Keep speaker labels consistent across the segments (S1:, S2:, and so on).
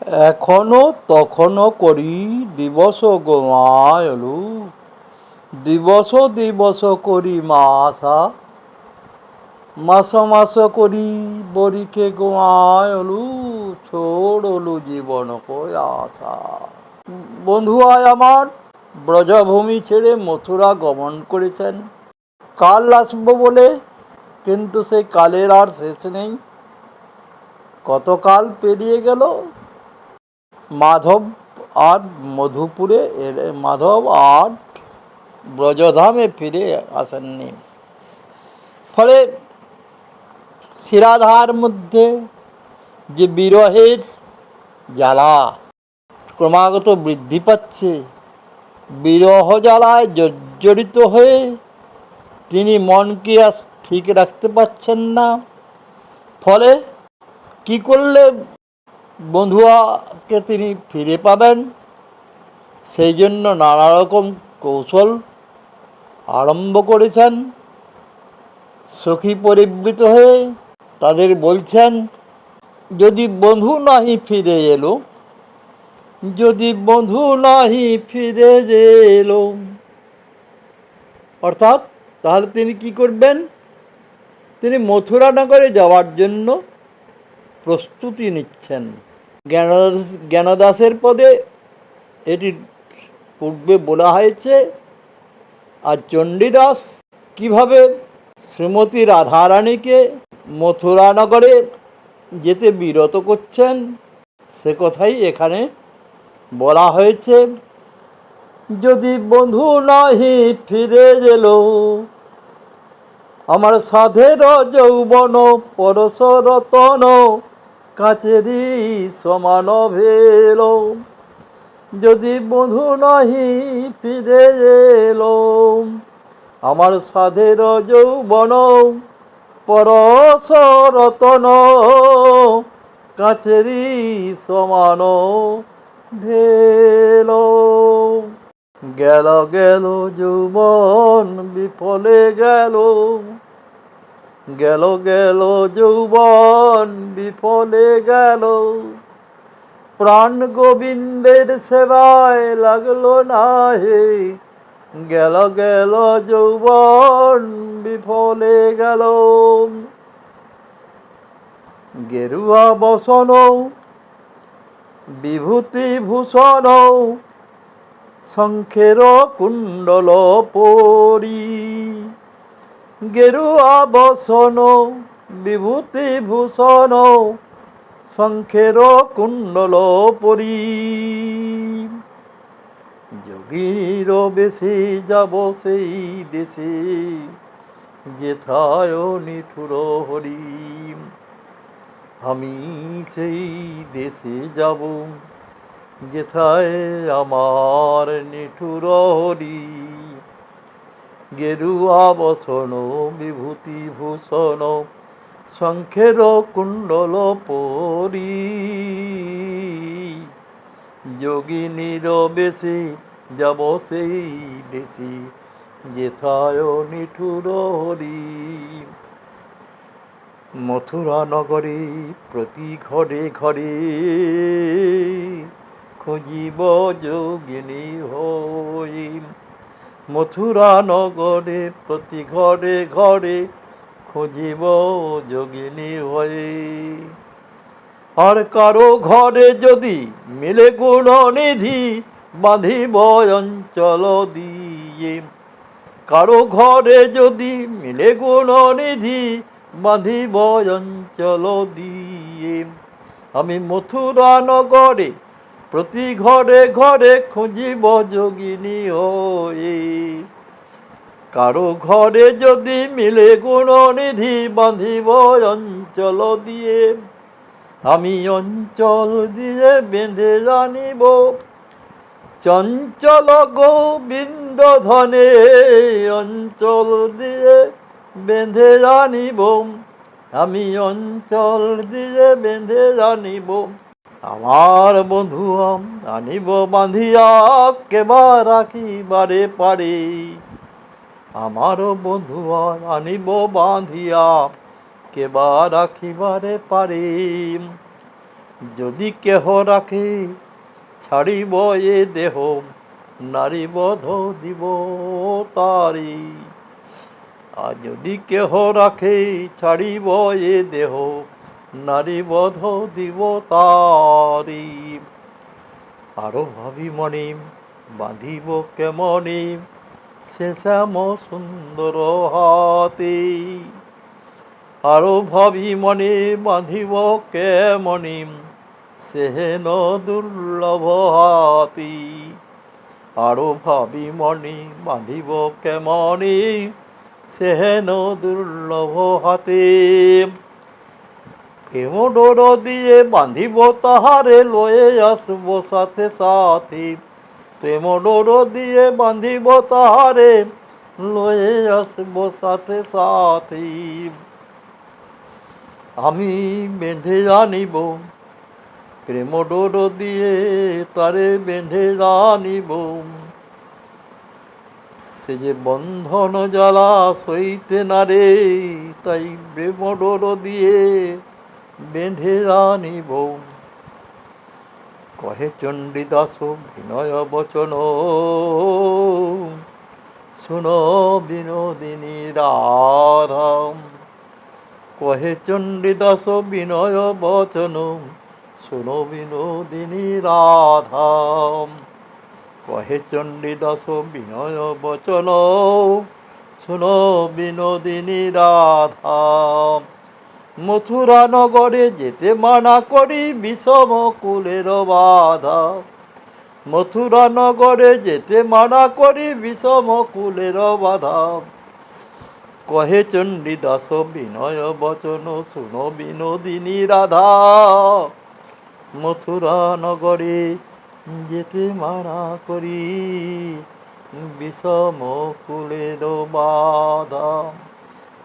S1: এখনো তখনো করি দিবস গোমায়লু, দিবস দিবস করি মাসা, মাস মাস করি বরিকে গোমায়লু, ছোড়লু জীবন কই আশা। বন্ধু আয় আমার ব্রজভূমি ছেড়ে মথুরা গমন করেছেন কাল আসবো বলে, কিন্তু সেই কালের আর শেষ নেই। কতকাল পেরিয়ে গেল, মাধব আর মধুপুরে এলে, মাধব আর ব্রজধামে ফিরে আসেননি। ফলে শিরাধার মধ্যে যে বিরহের জ্বালা ক্রমাগত বৃদ্ধি পাচ্ছে, বিরহ জ্বালায় জর্জরিত হয়ে তিনি মনকে আর ঠিক রাখতে পারছেন না। ফলে কি করলে বন্ধুয়াকে তিনি ফিরে পাবেন, সেই জন্য নানা রকম কৌশল আরম্ভ করেছেন। সখী পরিবৃত হয়ে তাদের বলছেন, যদি বন্ধু নাহি ফিরে এলো, যদি বন্ধু নাহি ফিরে এলো, অর্থাৎ তাহলে তিনি কি করবেন, তিনি মথুরা নগরে যাওয়ার জন্য প্রস্তুতি নিচ্ছেন। জ্ঞানদাসের পদে এটি পূর্বে বলা হয়েছে। আর চণ্ডীদাস কিভাবে শ্রীমতী রাধারানীকে মথুরা নগরে যেতে বিরত করছেন, সে কথাই এখানে বলা হয়েছে। যদি বন্ধু নাহি ফিরে এলো, আমার সাধের যৌবন পরশ রতন কাছেরই সমান ভেল। যদি বন্ধু নাহি ফিরে এলো, আমার সাধের যৌবন পরশ রতন কাছেরই সমান ভেল। গেল গেল যৌবন বিফলে গেল, গেল গেল যৌবন বিফলে গেল, প্রাণ গোবিন্দের সেবায় লাগলো না হে, গেল গেল যৌবন বিফলে গেল। গেরুয়া বসন বিভূতি ভূষণ শঙ্খের কুণ্ডল পরি, গেরুয়া বসন বিভূতি ভূষণ শঙ্খের কুণ্ডল পরি, যোগীর বেশে যাব সেই দেশে, যেথায় নিঠুর হরি। আমি সেই দেশে যাব যেথায় আমার নিঠুর হরি। গেরুয়া বসন বিভূতি ভূষণ শঙ্খের কুণ্ডল পরি, যোগিনীর বেশে যাব সেই দেশে, যেথায় নিঠুর হরি। মথুরা নগরে প্রতি ঘরে ঘরে খুঁজিব যোগিনী হই, মথুরা নগরে প্রতি ঘরে ঘরে খুঁজিব যোগিনী হয়ে। আর কারো ঘরে যদি মিলে গুণনিধি, বাঁধিব অঞ্চল দিয়ে, কারো ঘরে যদি মিলে গুণনিধি, বাঁধিব অঞ্চল দিয়ে। আমি মথুরা নগরে প্রতি ঘরে ঘরে খুঁজিব যোগিনী হয়ে, কারো ঘরে যদি মিলে গুণনিধি, বাঁধিব অঞ্চল দিয়ে। আমি অঞ্চল দিয়ে বেঁধে জানিব চঞ্চল গোবিন্দ ধনে, অঞ্চল দিয়ে বেঁধে জানিব, আমি অঞ্চল দিয়ে বেঁধে জানিব। আমার বন্ধু আনিব বাঁধিয়া কেবা রাখিবারে পারে, আমার বন্ধু আনিব বাঁধিয়া কেবা রাখিবারে পারে। যদি কেহ রাখে ছাড়িব এ দেহ, নারী বধ দিব তারি। আর যদি কেহ রাখে ছাড়িব এ দেহ, নারী বধ দিব তারি। আরো ভাবি মনে বাঁধিব কেমনে সে শ্যাম সুন্দর হাতে। আরো ভাবি মনে বাঁধিব কেমনে সেহেন দুর্লভ হাতি। আরো ভাবি মনে বাঁধিব কেমনে সেহেন দুর্লভ হাতে। প্রেম ডোর দিয়ে বাঁধিব তাহারে লয়ে আসব সাথে সাথে। প্রেম ডোর দিয়ে বাঁধিব তাহারে লয়ে আসব সাথে সাথে। আমি বেঁধে আনিব প্রেম ডোর দিয়ে তারে বেঁধে আনিব। সে যে বন্ধন জ্বালা সইতে না রে, তাই প্রেম ডোর দিয়ে বেঁধে আনিব। কহে চণ্ডীদাস বিনয় বচন, শুনো বিনোদিনী রাধা। কহে চণ্ডীদাস বিনয় বচন, শুনো বিনোদিনী রাধা। কহে চণ্ডীদাস বিনয় বচন, শুনো বিনোদিনী রাধা। মথুরা নগরে যেতে মানা করি বিষম কুলের বাধা। মথুরা নগরে যেতে মানা করি বিষম কুলের বাধা। কহে চণ্ডীদাস বিনয় বচন, শুনো বিনোদিনী রাধা। মথুরা নগরে যেতে মানা করি বিষম কুলের বাধা।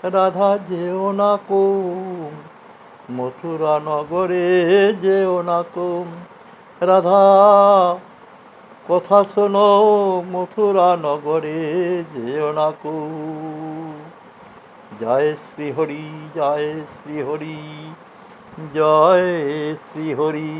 S1: রাধা যেও না কো মথুরা নগরে, যেও না কো রাধা। কথা শোনো মথুরা নগরে যেও না কো। জয় শ্রী হরি, জয় শ্রী হরি, জয় শ্রী হরি।